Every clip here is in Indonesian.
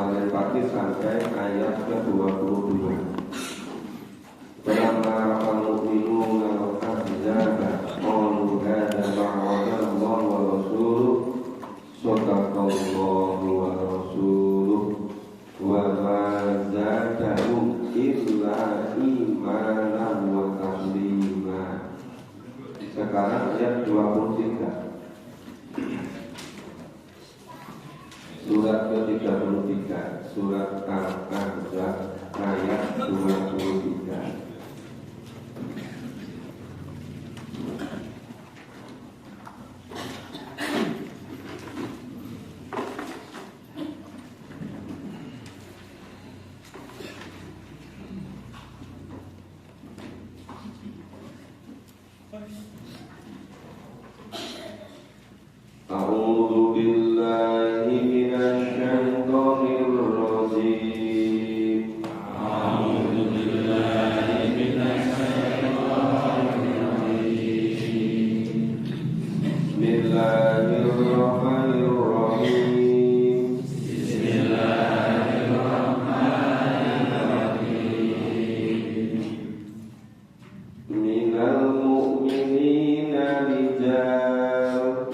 kemarin pagi sampai ayat ke-22. Falamma ra'al mu'minuna al-ahzaba qalu hadza ma wa'ada Allah wa rasuluhu sadaqallahu wa rasuluhu wa ma zadahum illa imanan wa taslima. Sekarang ayat 23. Surat ke-33, surat Al-Ahzab ayat 23. A'udzu billahi minasy syaithanir rajim. A'udzu billahi minasy syaithanir rajim. Bismillahirrahmanirrahim. Bismillahirrahmanirrahim. Minal mu'minina rijal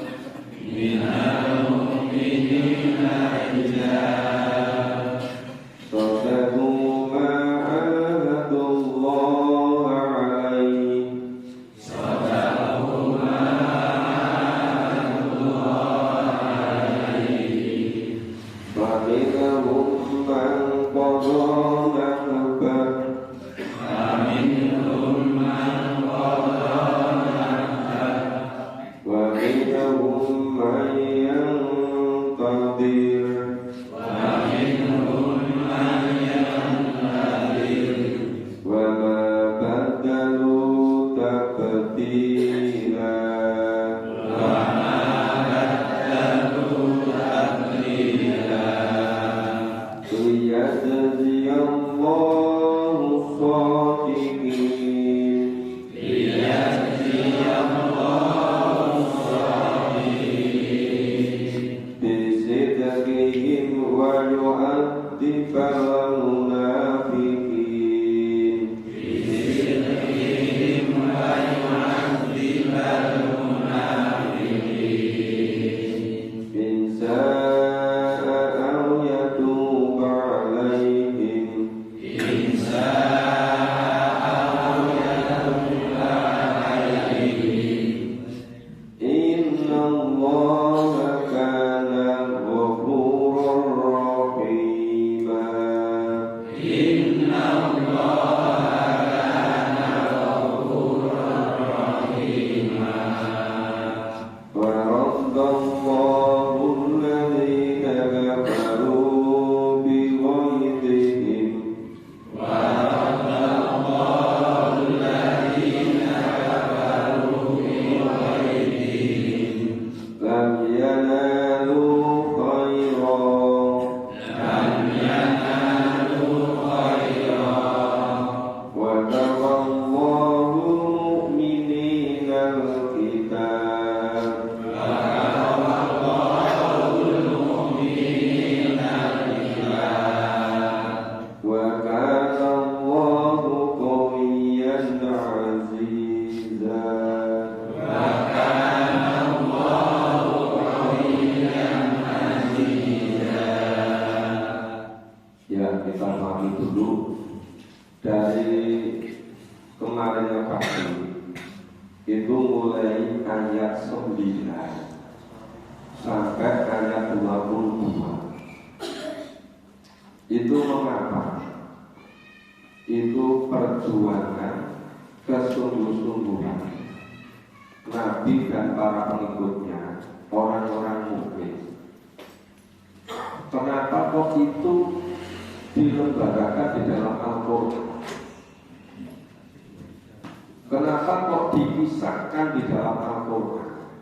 Kenapa kok dipisahkan di dalam Al-Quran?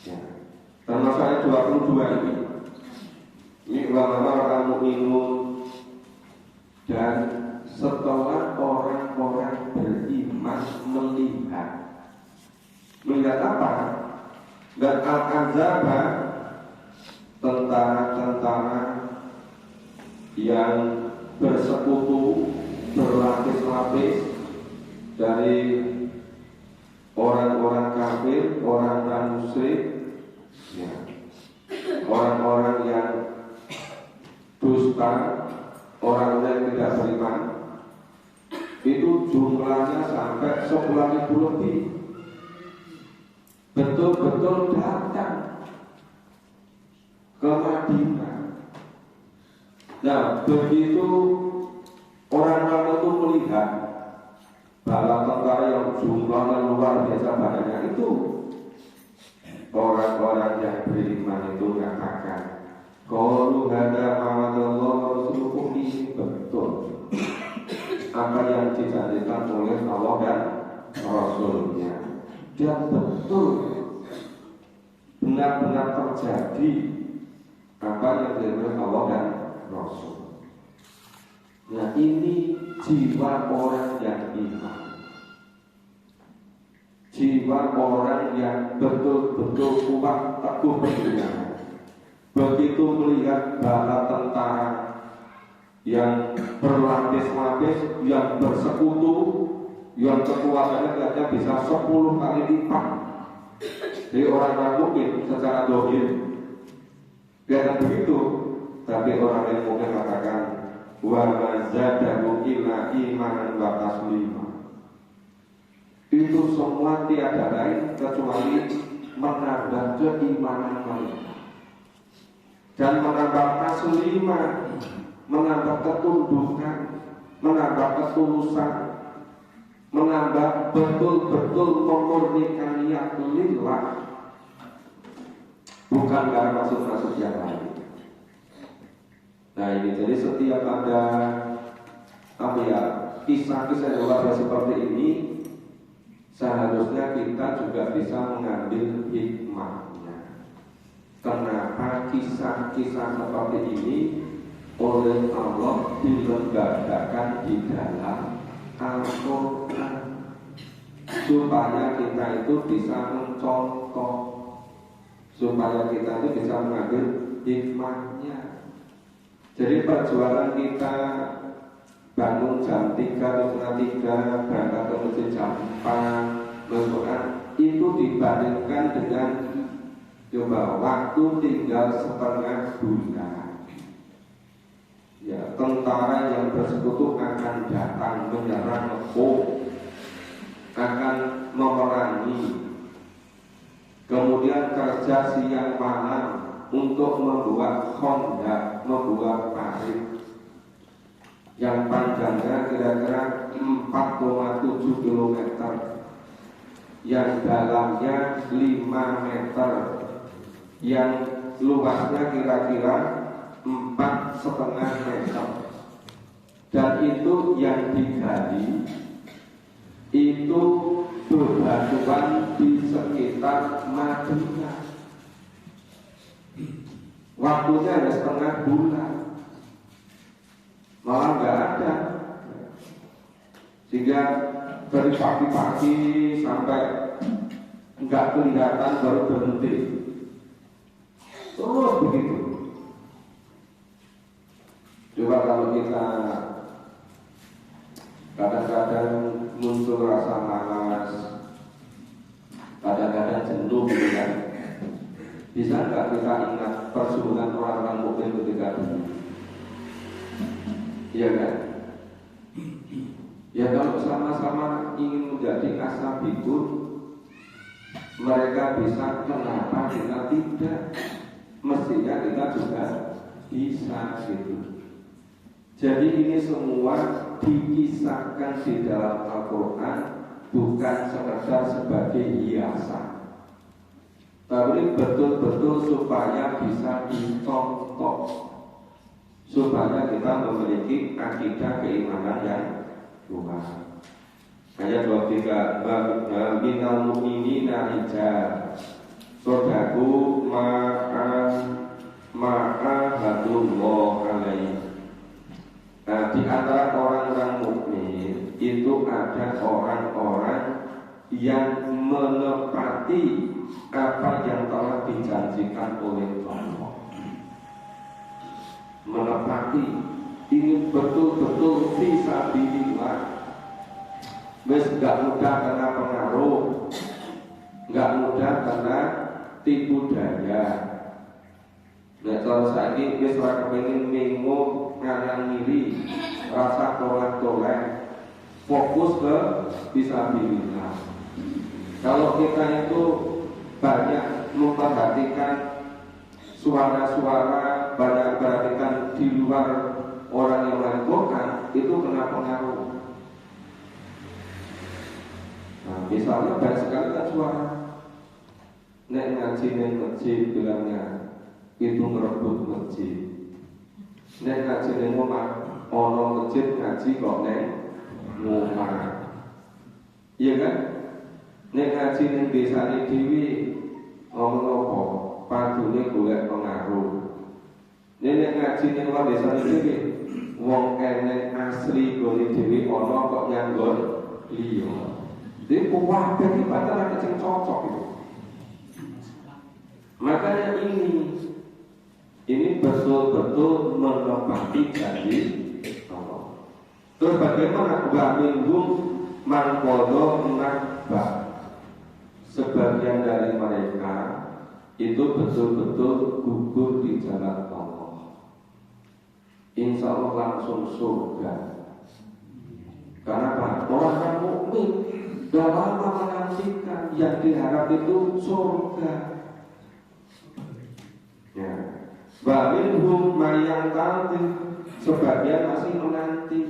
Ya. Termasuk ayat 22 ini. Ini ulama mu'minun, dan setelah orang-orang beriman melihat apa? Dan Al-Ahzab, tentara-tentara yang bersekutu berlapis-lapis dari orang-orang kafir, orang-orang musyrik, ya, orang-orang yang dusta, orang yang tidak beriman. Itu jumlahnya sampai 11.000 lebih. Betul-betul datang ke Madinah. Nah, begitu orang-orang itu melihat bala tentara yang jumlahnya luar biasa banyaknya itu, orang-orang yang beriman itu mengatakan, qalu hadza ma'adallah wa rasuluhu, ini betul apa yang dijanjikan oleh Allah dan Rasulnya, dan betul benar-benar terjadi apa yang dijanjikan Allah dan Rasul. Nah, ini jiwa orang yang iman, jiwa orang yang betul-betul kuat teguh beriman. Begitu melihat bala tentara yang berlapis-lapis, yang bersekutu, yang kekuatannya kayaknya bisa 10 kali lipat dari orang-orang mukmin secara dohir. Karena begitu, tapi orang yang mukmin katakan, wa mazadahu illa imanan wa taslima. Itu semua tiada lain kecuali menambah keimanan mereka dan menambah taslima, menambah ketundukan, menambah ketulusan, menambah betul-betul memurnikan niat lillah, bukan karena maksud-maksud yang lain. Nah, ini jadi setiap ada kisah-kisah yang luar seperti ini, seharusnya kita juga bisa mengambil hikmahnya. Kenapa kisah-kisah seperti ini oleh Allah dilembagakan di dalam Al-Quran, supaya kita itu bisa mencontoh, supaya kita itu bisa mengambil hikmahnya. Jadi perjuangan kita bangun jam 3 atau setengah 3, berangkat ke masjid jam 4, Al-Quran, itu dibandingkan dengan coba waktu tinggal setengah bulan. Ya, tentara yang bersekutu akan datang menyerang Mekah, akan memerangi, kemudian kerja siang malam untuk membuat honda, membuat parit yang panjangnya kira-kira 4,7 km, yang dalamnya 5 meter, yang luasnya kira-kira 4,5 meter, dan itu yang digali itu bebatuan di sekitar Madinah. Waktunya ada setengah bulan, malah nggak ada, sehingga dari pagi-pagi sampai nggak kelihatan baru berhenti, terus begitu. Coba kalau kita kadang-kadang muncul rasa malas, kadang-kadang jenuh gitu kan, bisa nggak kita ingat perjuangan orang-orang mukmin ketika dulu? Iya kan? Ya kalau sama-sama ingin menjadi as-sabiqun, mereka bisa, kenapa kita tidak? Mestinya kita juga bisa gitu. Jadi ini semua dikisahkan di dalam Al-Quran, bukan sekedar sebagai hiasan, tapi betul-betul supaya bisa dicontoh, supaya kita memiliki akidah keimanan yang kuat. Ayat 23, minal mu'minina rijal sodaku ma'ahadullah alaih. Nah, di antara orang-orang mukmin itu ada orang-orang yang menepati apa yang telah dijanjikan oleh Allah. Menepati ini betul-betul fisabilillah. Wis gak mudah karena pengaruh, gak mudah karena tipu daya. Nek cara saiki wis ora kepengin mengo nganan ngiri, rasa tolak-tolak, fokus ke fisabilillah. Kalau kita itu banyak memperhatikan suara-suara, banyak memperhatikan di luar orang yang melakukan, itu kena pengaruh. Nah, misalnya banyak sekali kan suara. Nek ngaji neng masjid bilangnya itu merebut masjid. Nek ngaji neng omah, ono masjid ngaji kok neng omah. Iya kan? Nek ngaji neng desa ini dewi ngomong apa? Padune golek pengaruh. Nek ngaji neng luar desa ini dewi, wong enek asli gone dewi ono kok nyanggon liya. Jadi kuwabe iki pancen sing cocok itu. Makanya ini betul-betul menepati janji Allah. Terus bagaimana wa'minhum man qada nahba? Sebagian dari mereka itu betul-betul gugur di jalan Allah. Insya Allah langsung surga. Karena apa? Orang yang mukmin sudah lama menantikan yang diharap itu surga. Ya, waminhum mayang tadi sebagian masih menanti,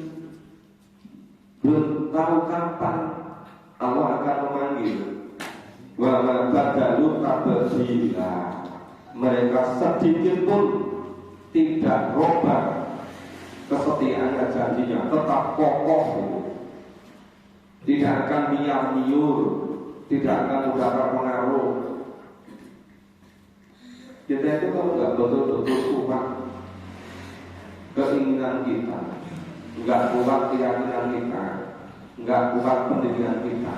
belum tahu kapan Allah akan memanggil. Wa badalu tabdila, mereka sedikit pun tidak robah kesetiaannya, janjinya tetap kokoh. Tidak akan miur, tidak akan mudah terpengaruh. Kita itu kalau nggak betul-betul kuat keinginan kita, nggak kuat keyakinan kita, nggak kuat pendidikan kita,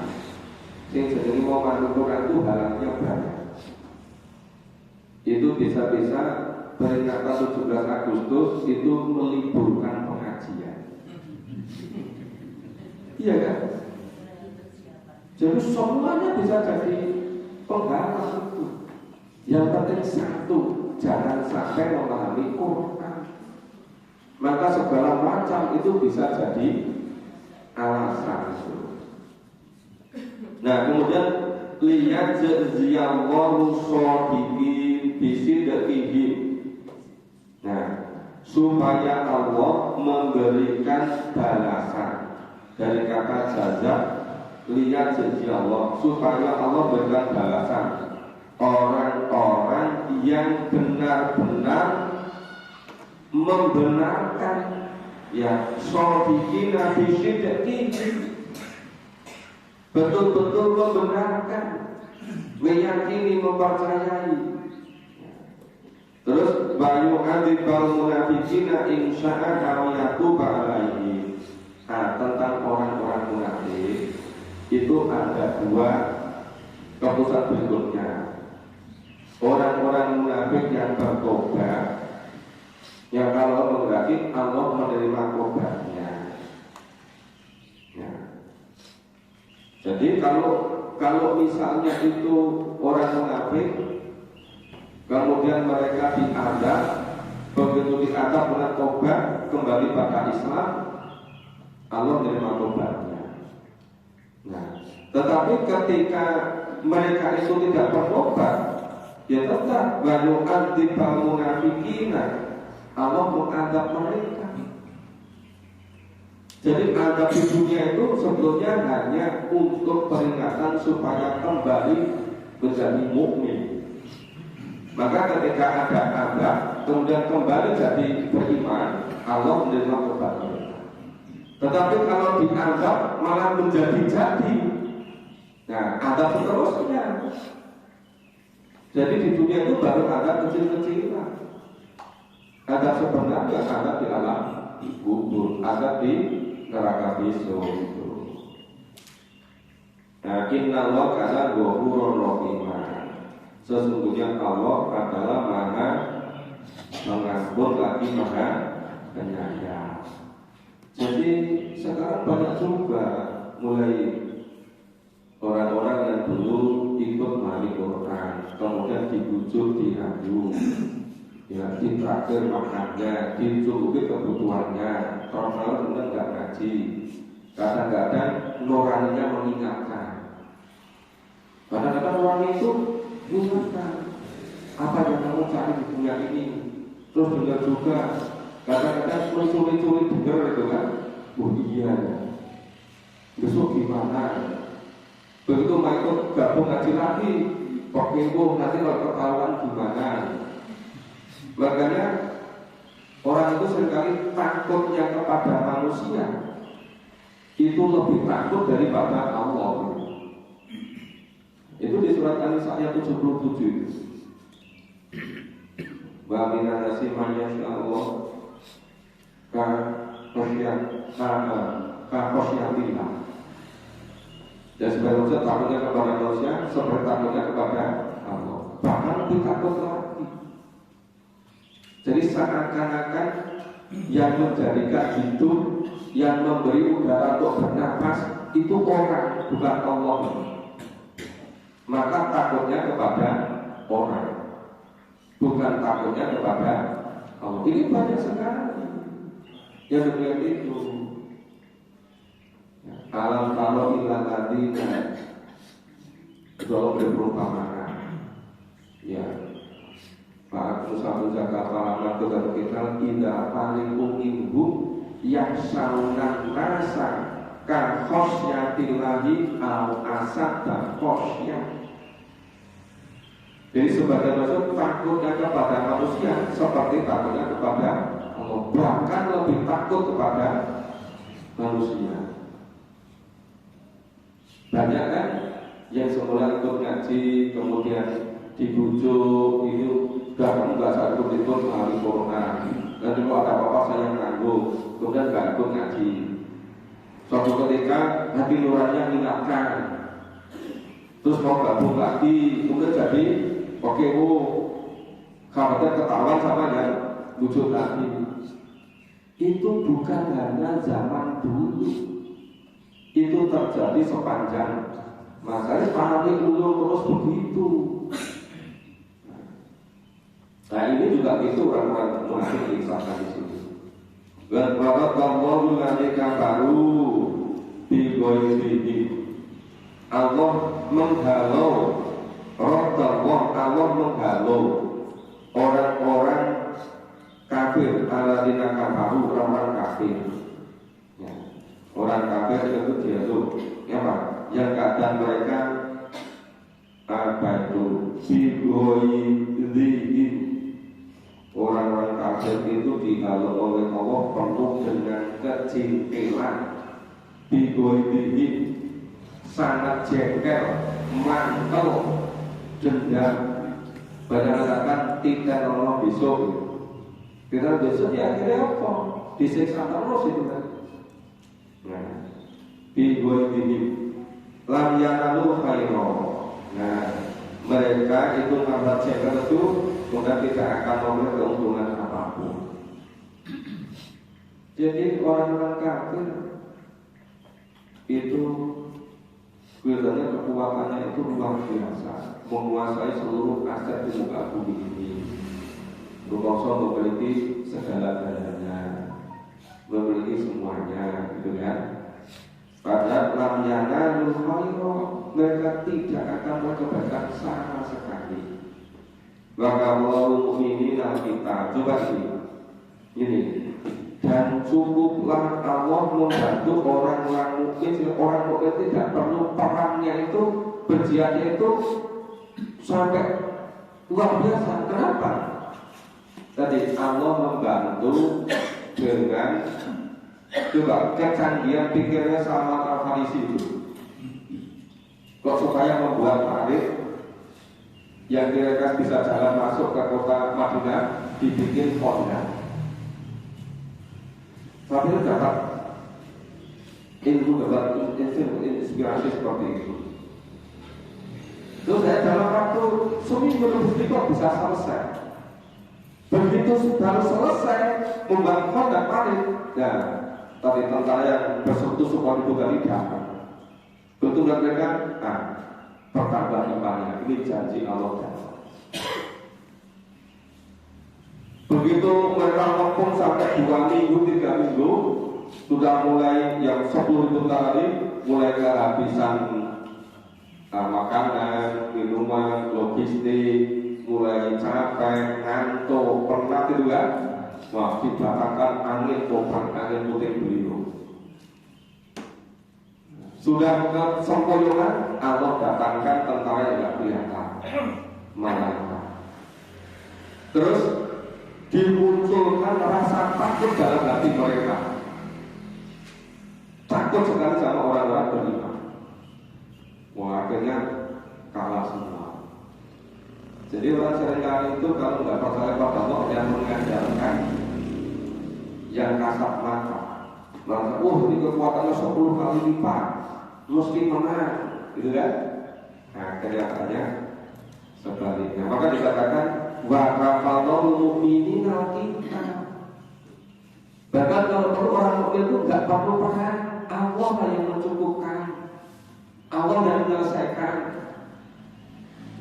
sehingga jadi mau menentukan itu halannya banyak. Itu bisa-bisa peringatan 17 Agustus itu meliburkan pengajian. Iya kan? Jadi semuanya bisa jadi penghalang itu. Yang penting satu, jangan sampai memahami Quran. Maka segala macam itu bisa jadi alasan. Nah, kemudian lihat jaziyallahu shodiqin bisidqihim. Nah, supaya Allah memberikan balasan dari kata jaza. Lihat janji Allah supaya Allah berikan balasan orang-orang yang benar-benar membenarkan, ya, shodiqina bisidqihim, betul-betul membenarkan, meyakini, mempercayai. Terus bayu adibal munafiqina insya'a awiyatuba alaihi. Nah, tentang orang-orang munafik itu ada dua keputusan berikutnya. Orang-orang munafik yang bertobat, yang kalau menghendaki Allah menerima tobatnya. Ya. Jadi kalau misalnya itu orang munafik, kemudian mereka diadab, begitu diadab dengan tobat kembali pada Islam, Allah menerima tobatnya. Nah, tetapi ketika mereka itu tidak bertobat, ya tetap baru antibal munafikina, Allah mengadab mereka. Jadi adab di dunia itu sebetulnya hanya untuk peringatan supaya kembali menjadi mukmin. Maka ketika ada adab, kemudian kembali jadi beriman, Allah menerima tobat mereka. Tetapi kalau dianggap malah menjadi-jadi, nah adab seterusnya. Jadi di dunia itu baru ada kecil-kecilan. Ada sebenarnya ada di alam kubur, ada di neraka besok itu. Nah, Inna Allah kana ghafurur rahimah. Sesungguhnya Allah adalah Maha Pengampun lagi Maha penyayang. Jadi sekarang banyak juga mulai orang-orang yang dulu ikut mali Quran, kemudian dibujuk, dirayu, ya, ditraktir makannya, dicukupi kebutuhannya, terus kemudian nggak ngaji. Kadang-kadang nuraninya mengingatkan. Kadang-kadang orang itu mengingatkan apa yang kamu cari di dunia ini. Terus dengar juga, kadang-kadang sulit-sulit dengar itu kan. Oh iya ya, besok gimana? Begitu mereka gabung ngaji lagi, kok minggu nanti kalau ketahuan gimana? Makanya orang itu seringkali takutnya kepada manusia itu lebih takut daripada Allah. Itu di surat An-Nisa ayat 77. Wa minan nasi man yasha'allah ka khosyatillah. Dan sebagai manusia takutnya kepada manusia seperti takutnya kepada Allah. Bahkan lebih takut lagi. Jadi seakan-akan yang menjadikan hidup, yang memberi udara untuk bernapas itu orang, bukan Allah. Maka takutnya kepada orang, bukan takutnya kepada Allah. Ini banyak sekali yang demikian itu. Alam kalau ilah tadi kalau berperumpamaan, ya Pak Musa jaga para dan kita tidak paling minggu yang salunan rasa kan khosyatillahi al asad dan khosyat. Jadi sebagai manusia takutnya kepada manusia seperti takutnya kepada Allah, bahkan lebih takut kepada manusia. Banyak kan yang semula ikut ngaji, kemudian dibujuk, itu kamu nggak sanggup ikut ahli corona, dan kalau ada apa-apa saya nganggur, kemudian nggak ikut ngaji. Suatu ketika hati nuraninya mengingatkan, terus mau gabung lagi, kemudian jadi oke, khawatir ketahuan sama yang bujuk lagi. Itu bukan hanya zaman dulu, itu terjadi sepanjang masa. Pahami ulur terus begitu. Nah ini juga itu orang-orang munafik disahkan di sini. Dan barat Allah mereka baru digoyim. Allah menghalau Allah menghalau orang-orang kafir, alladzina kafaru, orang kafir. Ya. Orang kafir itu dia tuh, ya Pak, yang keadaan mereka apa itu bigoyim. Orang-orang kafir itu dihalau oleh Allah penuh dengan kecintilan, bigoyim, sangat jengkel, mantel, dendam. Banyak katakan tidak Allah besok. Kita besok ya akhirnya apa? Disiksa terus itu kan. Nah, bigoyim, lam yanalu khairo. Nah, mereka itu ngambil jengkel itu sudah tidak akan memperoleh keuntungan apapun. Jadi orang-orang kafir itu kelihatannya kekuatannya itu luar biasa, menguasai seluruh aset di muka bumi ini. Berkonsol memiliki segala-galanya, memiliki semuanya, gitu kan? Pada lamyana nulhoiro, mereka tidak akan berkebaikan sama sekali. Maka Allah ini kita coba ini, dan cukuplah Allah membantu orang-orang mukmin. Orang mukmin tidak perlu perangnya itu, berjihadnya itu sampai luar biasa. Kenapa? Tadi Allah membantu dengan coba kecanggihan pikirnya sama Al-Farisi itu. Kok supaya membuat Farid yang kira-kira bisa jalan masuk ke kota Madinah dibikin fonnya. Tapi itu dapat inspirasi seperti itu. Terus saya dalam waktu seminggu lebih kok bisa selesai. Begitu sudah selesai, membuat kontak panik. Nah, tadi tentara yang bersekutu supaya itu tadi dapat. Betul mereka, bertambah imannya. Ini janji Allah. Begitu mereka ngepung sampai 2 minggu, 3 minggu, sudah mulai yang 10.000 tadi mulai kehabisan makanan, minuman, logistik, mulai capek, ngantuk, penat itu kan. Wah, didatangkan angin topan, angin puting beliung. Sudah ke sempoyongan, Allah datangkan tentara yang tidak kelihatan, malaikat. Terus dimunculkan rasa takut dalam hati mereka. Takut sekali sama orang-orang beriman. Wah, akhirnya kalah semua. Jadi orang seringkali itu kalau nggak percaya pada Allah yang mengajarkan yang kasat mata, merasa, ini kekuatannya 10 kali lipat, mesti menang, gitu kan? Nah, kelihatannya sebaliknya. Maka dikatakan wa kafalul mu'minina kita. Bahkan kalau perlu orang mukmin itu nggak perlu perang, Allah yang mencukupkan, Allah yang menyelesaikan.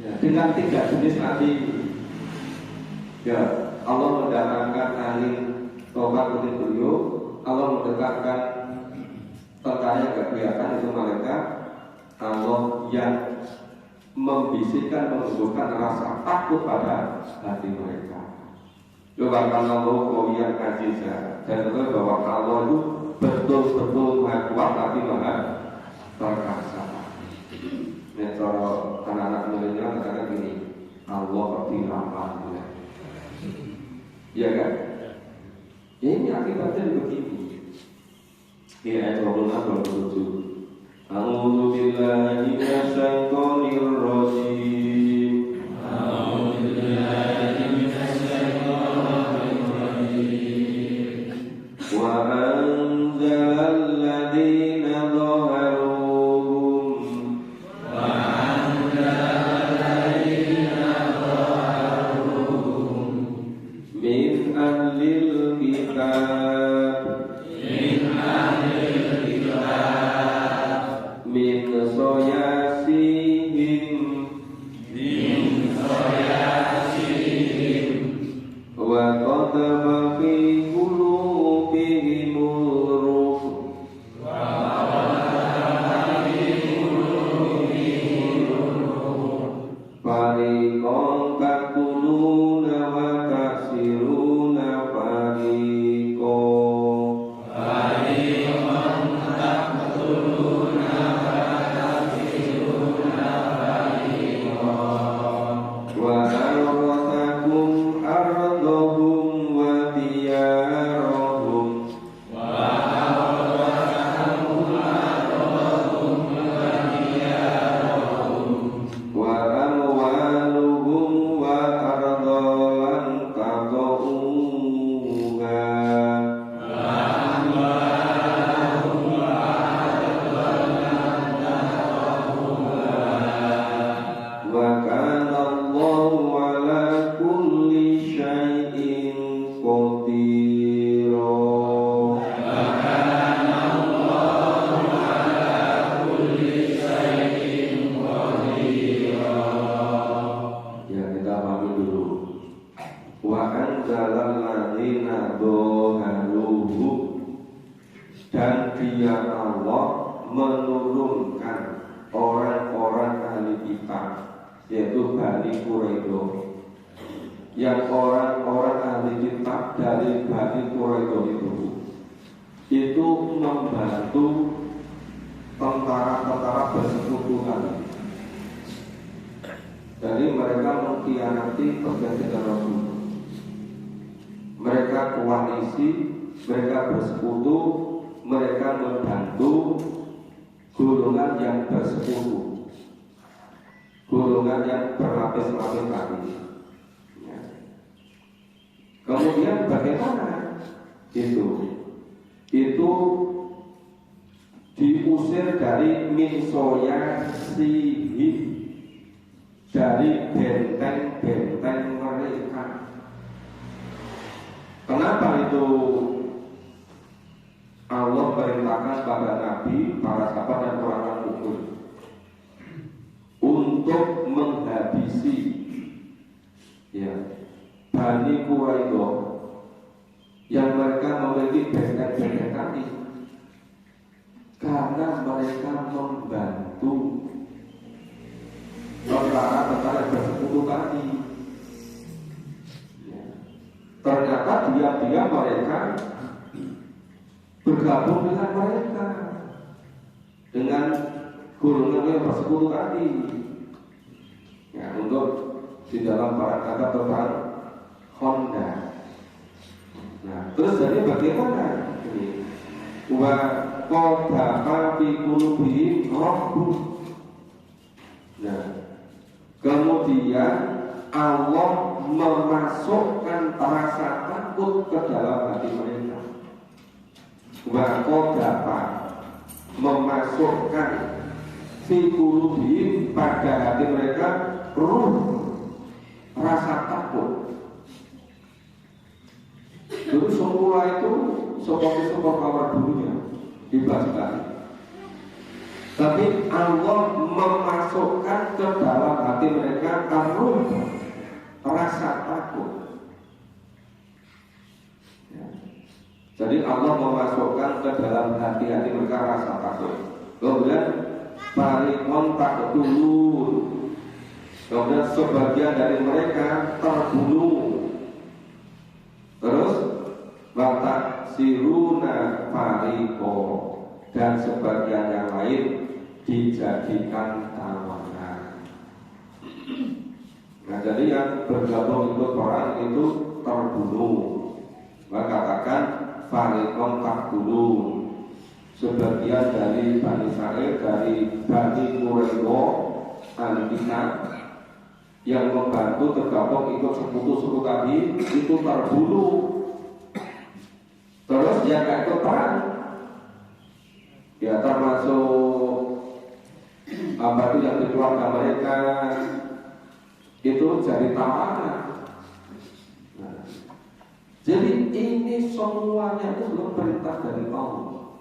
Ya, dengan 3 jenis tadi, ya Allah mendatangkan angin tobat puting beliung, Allah mendekatkan tentara yang nggak kelihatan itu malaikat, Allah yang membisikkan, menumbuhkan rasa takut pada hati mereka. Coba kalau kalian azizah, dan betul bahwa Allah itu betul-betul maha kuat tapi maha perkasa. Ya, kalau anak-anak milenial katakan gini, Allah seperti ramah, ya kan? Ya, ini akibatnya begini. Di ayat 26-27. A'udzu billahi minasyaitonir rajim. A'udzu billahi minasyaitonir rajim. Wa anzalal ladzina dan Dia Allah menurunkan orang-orang ahli kitab, yaitu Bani Quraidah. Yang orang-orang ahli kitab dari Bani Quraidah itu membantu tentara-tentara bersekutu tadi. Jadi mereka mengkhianati perjanjian Rasul. Mereka koalisi, mereka bersekutu, mereka membantu golongan yang bersekutu, golongan yang berlapis-lapis tadi. Ya. Kemudian bagaimana? Itu diusir dari minsoya sihi, dari benteng-benteng mereka. Kenapa itu Allah perintahkan pada Nabi, para sahabat dan orang mukmin untuk menghabisi ya Bani Quraidah yang mereka memiliki benteng-benteng kaki, karena mereka membantu tentara yang bersekutu tadi. Ternyata diam-diam mereka bergabung dengan mereka, dengan golongan yang bersekutu tadi, ya, untuk di dalam perang kata tentang Honda. Nah, terus jadi bagaimana ini? Wa qadha fi qulubihim rabbun. Nah, kemudian Allah memasukkan rasa takut ke dalam hati mereka. Wa qadha, memasukkan fi qulubihim, pada hati mereka, rasa takut. Dulu semula itu seperti sebuah kamar dulunya hebat sekali. Tapi Allah memasukkan ke dalam hati mereka rasa takut. Ya. Jadi Allah memasukkan ke dalam hati-hati mereka rasa takut. Kemudian parikon takut dulu. Kemudian sebagian dari mereka terbunuh. Terus watak siruna pariko, dan sebagian yang lain dijadikan tawanan. Nah, jadi yang bergabung ikut perang itu terbunuh. Maka katakan farikon takbunuh, sebagian dari Bani Israil, dari Bani Quraidah al-Kitab yang membantu tergabung ikut sekutu-sekutu tadi itu terbunuh. Terus yang gak ikut perang, ya termasuk apa itu yang di keluarga mereka itu jadi tawanan. Nah, jadi ini semuanya itu belum perintah dari Allah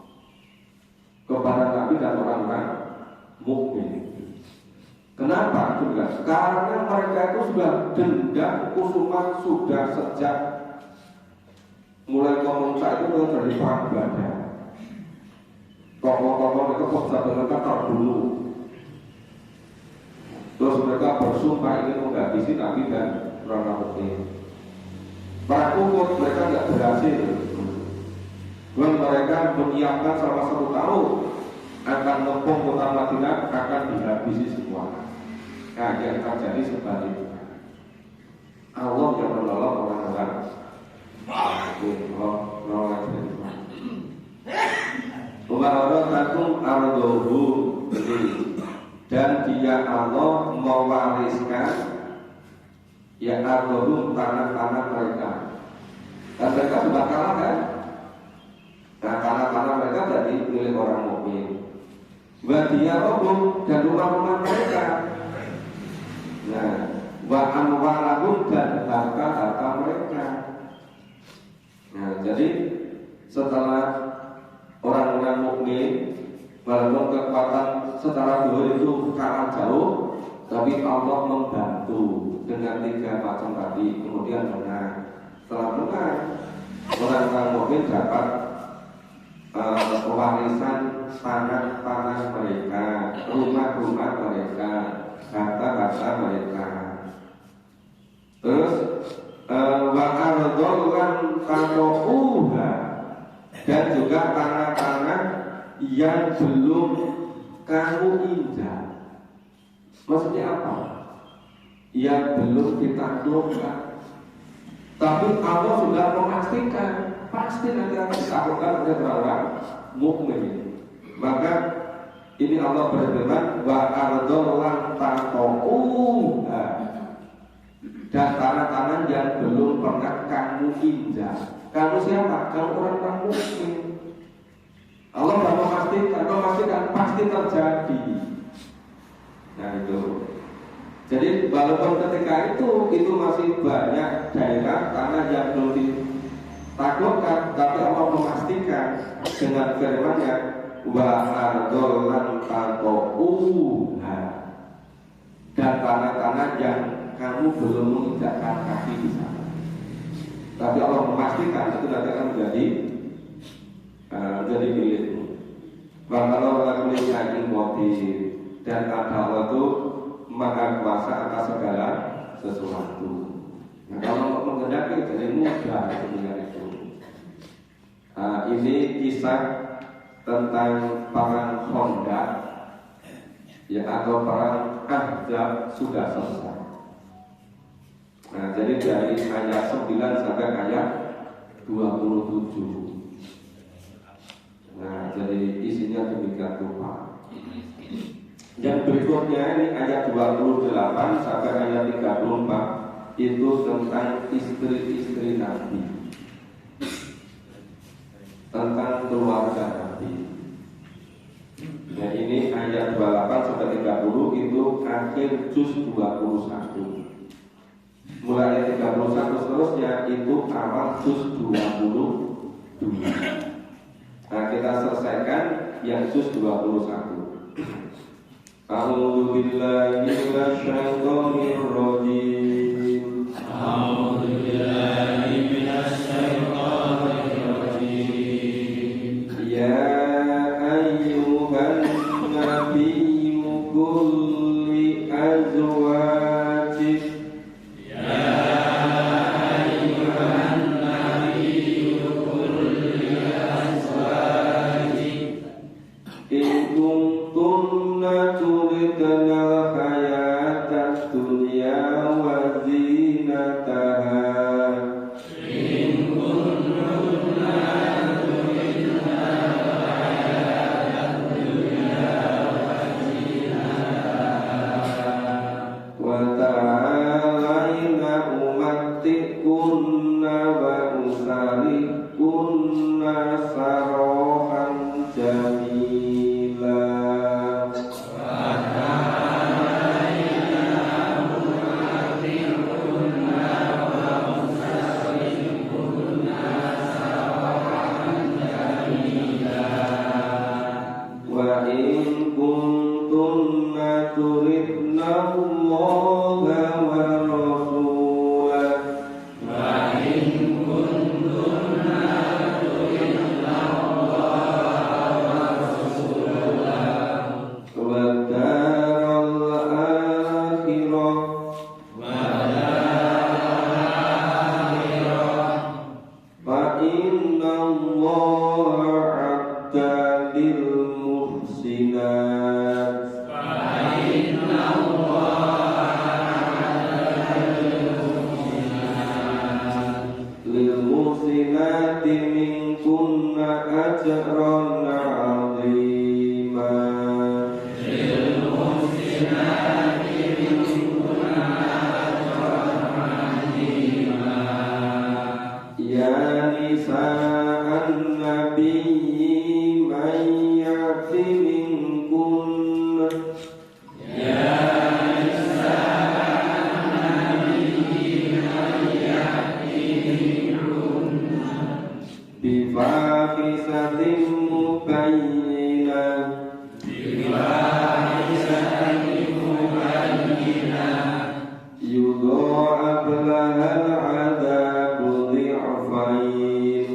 kepada Nabi dan orang-orang mukmin. Kenapa juga? Karena mereka itu sudah dendam kusuman sudah sejak mulai komunitas itu dari perang Badar. Tokoh-tokoh itu satu mereka terbunuh. Terus mereka bersumpah ingin menghabisi Nabi dan orang mukmin. Perang Uhud mereka tidak berhasil. Dan mereka menyiapkan selama 1 tahun akan ngepung kota Madinah, akan dihabisi semua. Nah, yang terjadi sebaliknya. Allah yang menolong orang-orang dan dia Allah mewariskan ya ardohum, tanah-tanah mereka. Dan mereka sudah kalah kan? Nah, tanah-tanah mereka jadi milik orang mukmin. Wadiyarahum, dan rumah-rumah mereka. Nah, wa amwalahum, dan harta-harta mereka. Nah, jadi setelah orang-orang mukmin walaupun kekuatan secara dunia itu kalah jauh, tapi Allah membantu dengan 3 macam tadi. Kemudian menang. Setelah menang, orang-orang mukmin dapat pewarisan tanah-tanah mereka, rumah-rumah mereka, harta-harta mereka. Terus wa ardhan taqauha, dan juga tanah-tanah yang belum kamu injak. Maksudnya apa? Yang belum kita taklukkan. Tapi Allah sudah memastikan pasti nanti akan ditaklukkan oleh orang mukmin. Maka ini Allah berfirman wa ardhan taqauha, dan tanah-tanah yang belum pernah kamu injak. Kamu siapa? Kamu orang-orang mukmin. Allah sudah memastikan pasti terjadi. Nah itu. Jadi walaupun ketika itu masih banyak daerah tanah yang belum Takut kan, tapi Allah memastikan dengan firman-Nya wa ardolan taqouha, dan tanah-tanah yang kamu belum menginjakkan kaki di sana. Tapi Allah memastikan itu nanti akan menjadi milikmu. Kalau lalu yakin qadir, dan Allah itu maha kuasa atas segala sesuatu. Nah, kalau menghendaki jadi mudah dengan itu. Ini kisah tentang perang Khandaq ya, atau perang Ahzab sudah selesai. Nah, jadi dari ayat 9 sampai ayat 27. Nah, jadi isinya demikian rupa. Yang berikutnya ini ayat 28 sampai ayat 34 itu tentang istri-istri Nabi, tentang keluarga Nabi. Nah, ini ayat 28 sampai 30 itu akhir juz 21. Mulai ayat 31 seterusnya itu awal juz 22. Nah, kita selesaikan yang juz 21. A'udzu billahi minasyaitonir rajim. A'udzu billahi minasyaitonir rajim. Ya ayyuhan nabiyyu qul li azwajik. Ya ayyuhan nabiyyu qul li azwajik in kuntunna turidnal hayatad dunya wa zinataha. In kuntunna turidnal hayatad dunya wa zinataha wa ta'alaina umattikunna wa usarikunna sarahan jamila. Wa in kuntunna turidna Allaha wa rasulahu. Wa in kuntunna turidna Allaha wa rasulahu wa daral akhirah fa inna Allaha a'adda lil muhsinat. Lil muhsinati minkunna ajran 'azima. Ya nisa'an nabiyyi man ya'ti minkunna. Ya bifahisatin mubayyinah. Yudha'af lahal 'adzabu dhi'fain.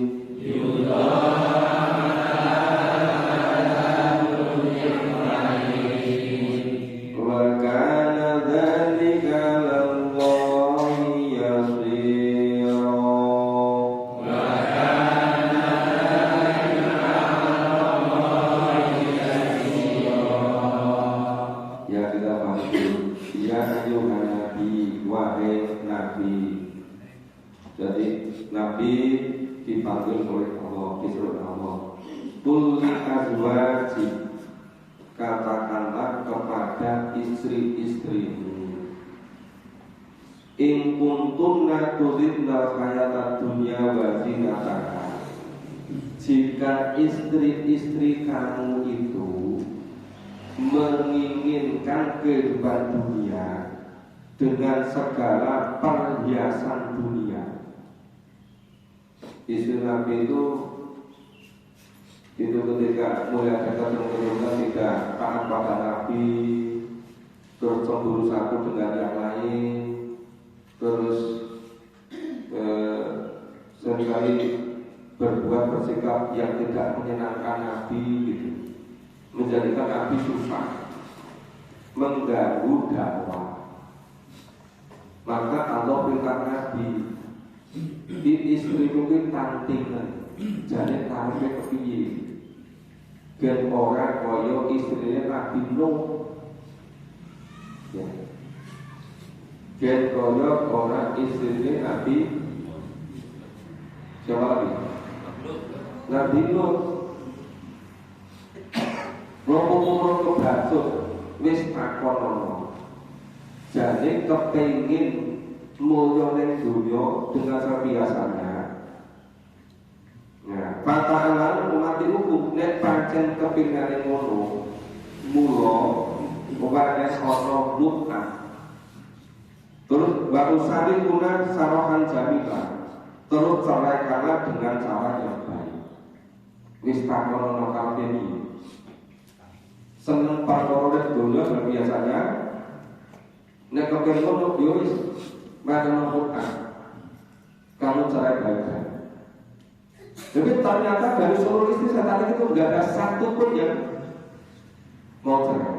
Wa kana dzalika 'alallahi yasira. Ya, kita bahas dulu. Ya ayyuhan nabi, wahai nabi. Jadi nabi dipanggil oleh Allah, disuruh Allah. Qul li azwajik, katakanlah kepada istri-istrimu. In kuntunna turidnal hayatad dunya wa zinataha. Jika istri-istri kamu itu menginginkan kehidupan dunia dengan segala perhiasan dunia. istri Nabi itu ketika mulai ada kecenderungan tidak taat pada Nabi, terus cemburu satu dengan yang lain, terus seringkali bersikap yang tidak menyenangkan Nabi gitu, menjadikan Nabi susah, mengganggu dakwah. Maka Allah perintah Nabi, di istri mungkin tantingan, jadi taruhnya kepiye. Dan orang koyo istrinya Nabi Nuh, ya. Dan koyo orang istrinya Nabi siapa lagi? Nabi Nuh. Ngomong-ngomong kebasut, wis takon. Jadi kepengin mulya ning dunya dengan sebiasanya. Nah, patahalan umat hukum nek pancen kepingane ngono, mula umpamane ana mut'ah. Terus baru sari kuna sarohan jamilah. Terus ceraikanlah dengan cara yang baik. Wis takono kabeh iki. Seneng perkara donya biasanya nek kepengin ngono yo wis madhep mut'ah. Kamu cerai baik. Jadi ternyata dari seluruh istri saya tadi itu nggak ada satu pun yang mau cerai.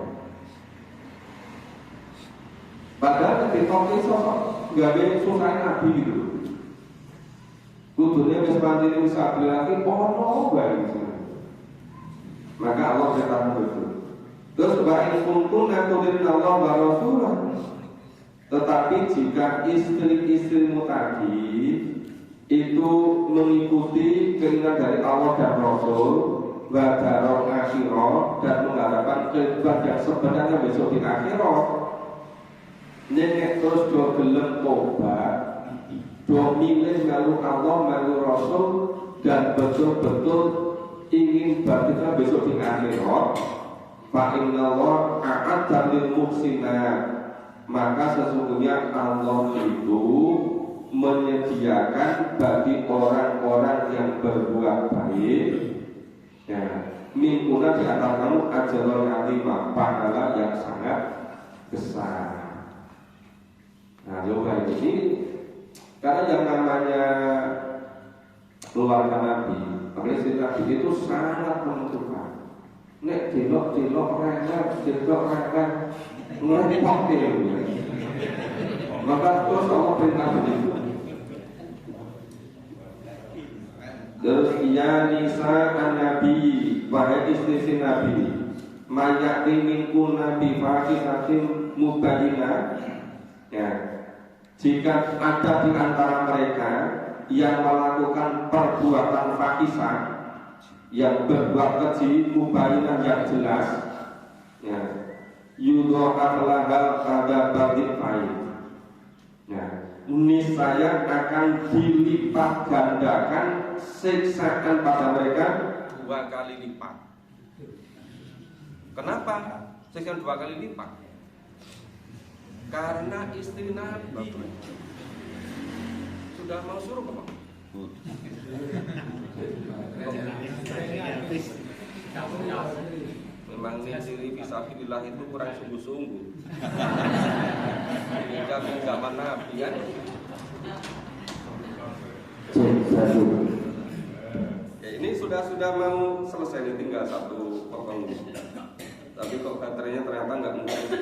Padahal di tongki sosok nggak ada yang susahin Nabi gitu. Kudunya bisa bisa lagi, no baik. Maka Allah berkata begitu. Terus baik kumpul naturin Allah wa Rasulullah. Tetapi jika istri-istrimu tadi itu mengikuti keinginan dari Allah dan Rasul, wadarul akhirah, dan mengharapkan kehidupan yang sebenarnya besok di akhirat, nenek terus do gelem tobat, do milih lalu Allah lalu Rasul, dan betul-betul ingin batinnya besok di akhirat, fa innallaha a'adda lil muhsinat, maka sesungguhnya Allah itu menyediakan bagi orang-orang yang berbuat baik, ya, mingkuna di antara kamu ajaran azimah, pahala yang sangat besar. Nah, coba ini karena yang namanya keluarga Nabi, apalagi si Nabi itu sangat menentukan. Nek dilok rekan, ngelipok dia. Maka terus Allah perintah begitu. Terus ya nisa an-nabi, wahai istri Nabi, mayati minkum nabi fahisatin mubayyinah. Ya, jika ada di antara mereka yang melakukan perbuatan fahisah, yang berbuat keji, mubayyinah yang jelas, ya, yudha'af lahal adzabul fa'il. Ya, niscaya akan dilipat gandakan siksaan pada mereka 2 kali lipat. Kenapa siksaan 2 kali lipat? Karena istri Nabi sudah mau suruh ke Pak. Memang siri fisabilillah itu kurang sungguh-sungguh. Ini zaman Nabi kan. Ya, ini sudah mau selesai, ini tinggal satu potong. Tapi kok baterainya ternyata nggak mungkin.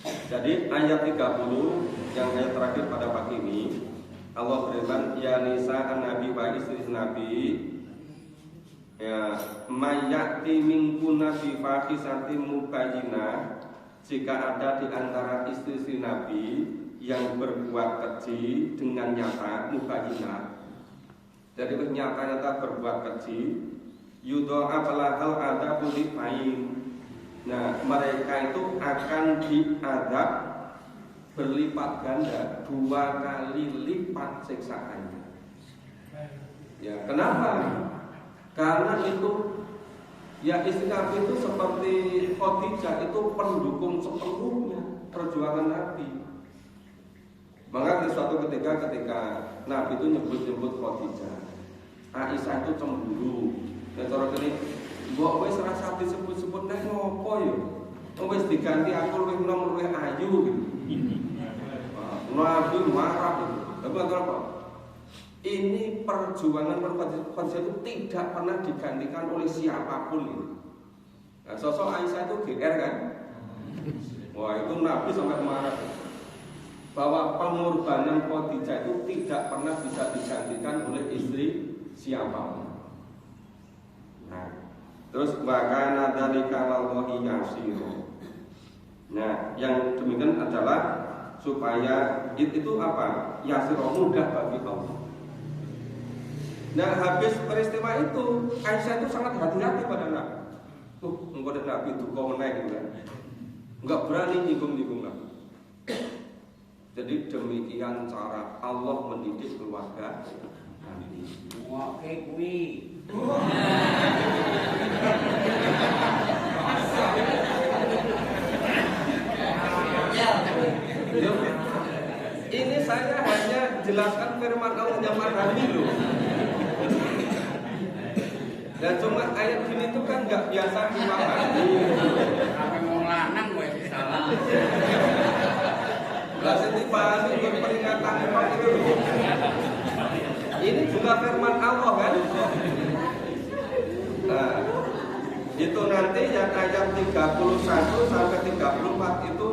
Jadi ayat 30 yang ayat terakhir pada pagi ini, Allah berfirman, ya nisa an-nabi wa istri Nabi, ya mayati minkuna bi fahisatin mubayyinah, jika ada di antara istri Nabi yang berbuat keji dengan nyata, mubayyinah, jadi nyata-nyata berbuat keji, yudha'af lahal adzabul fa'il. Nah, mereka itu akan diadab berlipat ganda, 2 kali lipat siksaannya. Ya, kenapa? Karena itu, ya istri Nabi itu seperti Khadijah, itu pendukung sepenuhnya perjuangan Nabi. Maka di suatu ketika Nabi itu nyebut Khadijah, Aisyah itu cemburu. Ya cara kene, mbok wis rasa disebut-sebut nek ngopo ya? Wis diganti aku luwih nom luwih ayu gitu. Nabi marah gitu. Tapi apa? Ini perjuangan Khadijah itu tidak pernah digantikan oleh siapapun gitu. Nah, sosok Aisyah itu GR kan? Wah, itu Nabi sampai marah. Bahwa pengorbanan Khadijah itu tidak pernah bisa digantikan oleh istri siapapun. Nah, terus bahkan ada di kalawahi yasir. Nah, yang demikian adalah supaya itu apa? Yasir mudah bagi Allah. Nah, habis peristiwa itu Aisyah itu sangat hati-hati pada Nabi. Engkau dan Nabi itu kau menaik gitu kan? Enggak berani nyinggung Nabi. Jadi demikian cara Allah mendidik keluarga Nabi. Wah, kuwi. Ini saya hanya jelaskan firman Allah yang memahami loh. Dan cuma ayat gini itu kan nggak biasa dimahami. Apa mau lanang gue salah. Lah setiap ikut peringatan itu. Ini juga firman Allah kan. Nah, itu nanti yang ayat 31 sampai 34 itu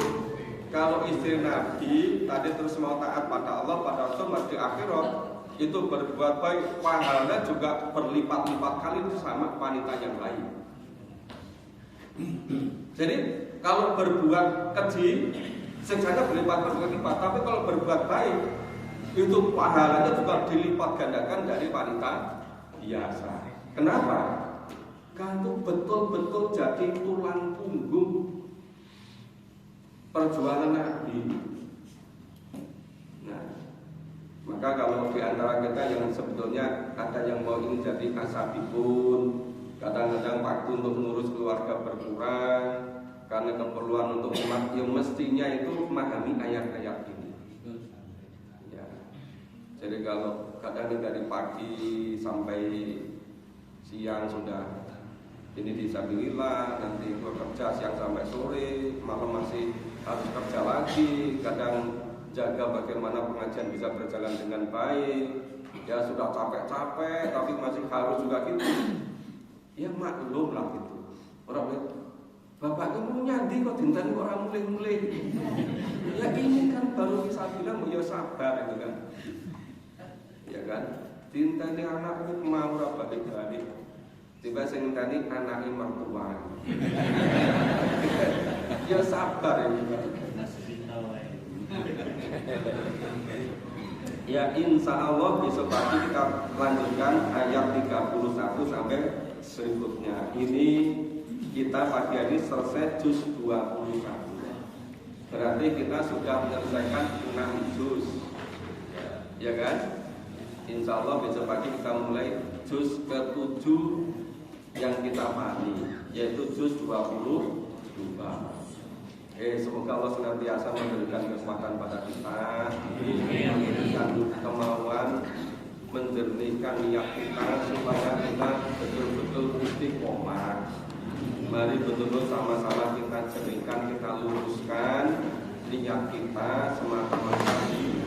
kalau istri Nabi tadi terus mau taat pada Allah, pada Rasul di akhirat itu berbuat baik, pahalanya juga berlipat-lipat kali sama wanita yang lain. Jadi kalau berbuat keji siksanya berlipat-lipat, tapi kalau berbuat baik itu pahalanya juga dilipat gandakan dari wanita biasa. Kenapa? Karena betul-betul jadi tulang punggung perjuangan Nabi. Nah, maka kalau di antara kita yang sebetulnya ada yang mau ingin jadi asabikun, kadang-kadang waktu untuk mengurus keluarga berkurang karena keperluan untuk umat, yang mestinya itu memahami ayat-ayat ini. Ya. Jadi kalau kadang dari pagi sampai siang sudah ini disabilillah, nanti bekerja siang sampai sore, malam masih harus kerja lagi, kadang jaga bagaimana pengajian bisa berjalan dengan baik. Ya sudah capek-capek tapi masih harus juga gitu. Ya maklum lah gitu. Orang lihat bapak itu mau nyandi kok dinten orang mulai-mulai. Ya ini kan baru bisa bilang ya sabar itu kan. Ya kan? Dinten anak itu mau ora balik-balik. Tiba sing ngenteni anake mertua. Ya sabar ya. Ya insya Allah besok pagi kita lanjutkan ayat 31 sampai berikutnya. Ini kita pagi hari selesai juz 21. Berarti kita sudah menyelesaikan 6 juz. Ya kan? Insya Allah besok pagi kita mulai juz ke-7 yang kita pahami, yaitu juz 22. Semoga Allah senantiasa memberikan kekuatan pada kita, memberikan kemauan, menjernihkan niat kita supaya kita betul-betul istiqomah. Mari betul-betul sama-sama kita jernihkan, kita luruskan niat kita semata-mata di